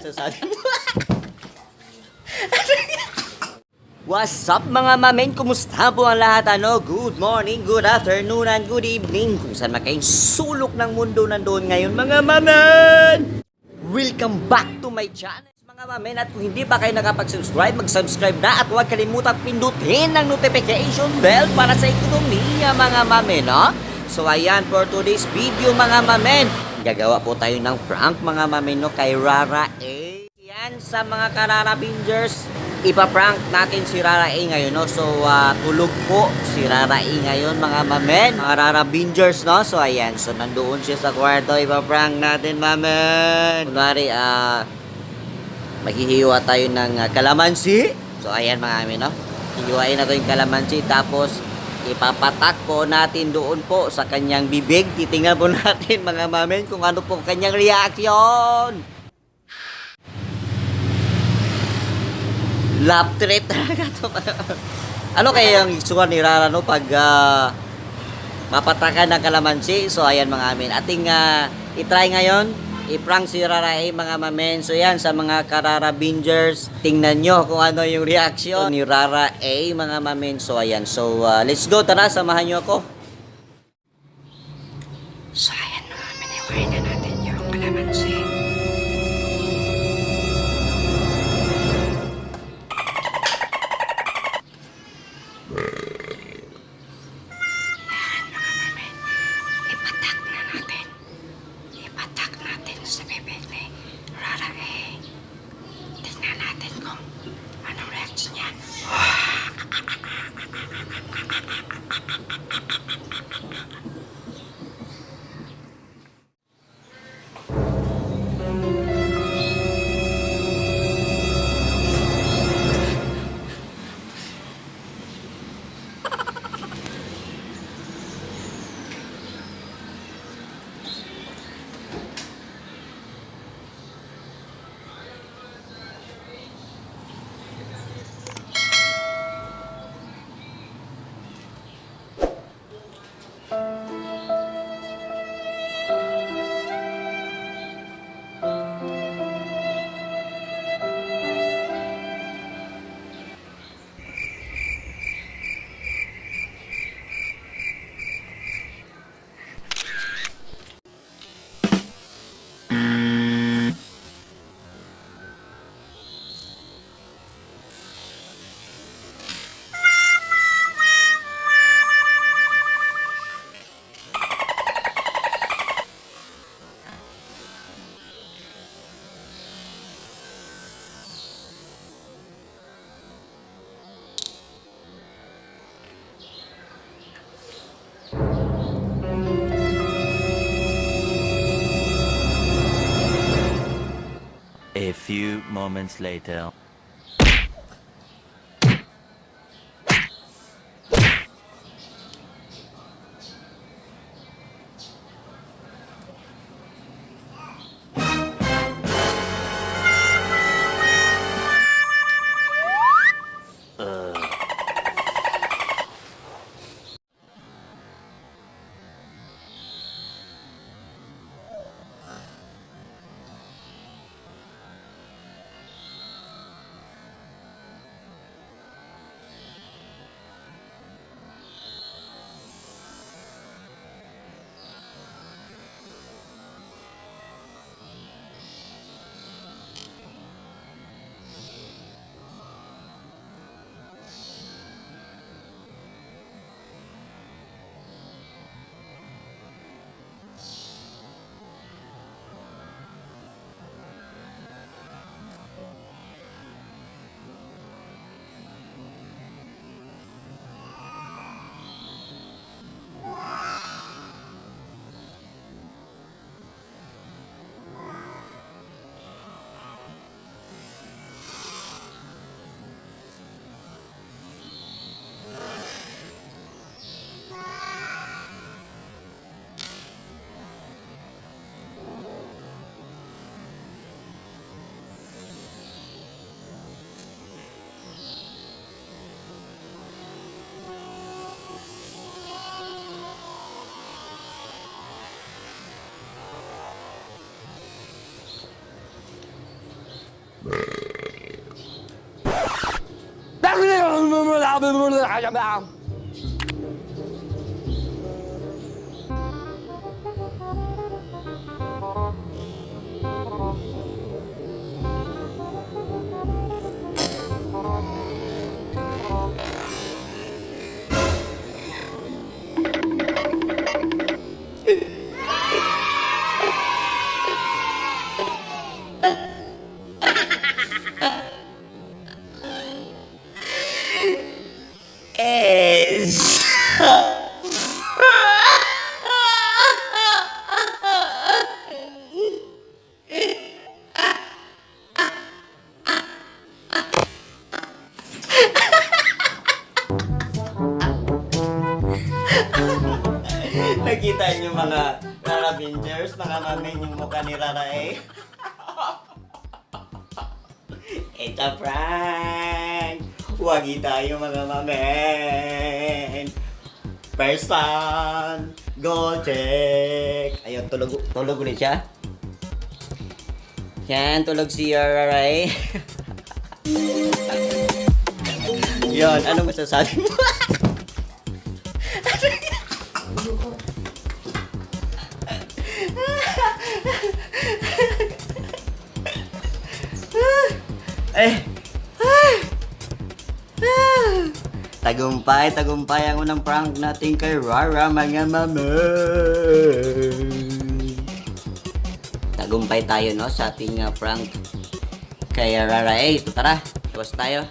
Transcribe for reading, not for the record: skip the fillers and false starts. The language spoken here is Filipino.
masasabi mo? What's up mga mamen? Kumusta po ang lahat? Good morning, good afternoon, and good evening. Kung saan man kayong sulok ng mundo nandoon ngayon mga mamen! Welcome back to my channel mga mamen. At kung hindi pa kayo nakapag-subscribe, mag-subscribe na. At huwag kalimutang pindutin ang notification bell para sa ekonomiya mga mamen. So ayan, for today's video mga mamen, gagawa po tayo ng prank mga mamen kay Rara A. Yan sa mga Karara Bingers, ipaprank natin si Rara A ngayon, no? So, tulog po si Rara A ngayon, mga mamen. Mga Rara Bingers, no? So, ayan. So, nandoon siya sa kwarto. Ipaprank natin, mamen. Kunwari, maghihiwa tayo ng kalamansi. So, ayan, mga mamen, no? Hihiwain natin yung kalamansi. Tapos, ipapatak po natin doon po sa kanyang bibig. Titingnan po natin, mga mamen, kung ano po kanyang reaction. Lap trip talaga to. Ano kaya yung isuwan ni Rara no pag mapatakan ng kalamansi? So ayan mga amin, ating itry ngayon i-prank si Rara A mga mamen. So yan sa mga Karara Bingers, tingnan nyo kung ano yung reaction ni Rara A mga mamen. So ayan, so let's go, tara samahan nyo ako. So ayan mga mamen, iwain na natin yung kalamansi. Sa bibig ni Rara A. Tignan natin kung anong reaction niya. A few moments later. Es. Nakita niyo mga Rarabingers, mga mamen yung mukha ni Rara eh. It's a prank! Wagi tayo mga mamen! Person! Go check! Ayun, tulog ulit siya. Yan, tulog si Rara eh. Yun, anong masasabi mo? Tagumpay ang unang prank natin kay Rara, mga mama. Tagumpay tayo, no, sa ating prank kay Rara. Ito, tara, tapos tayo.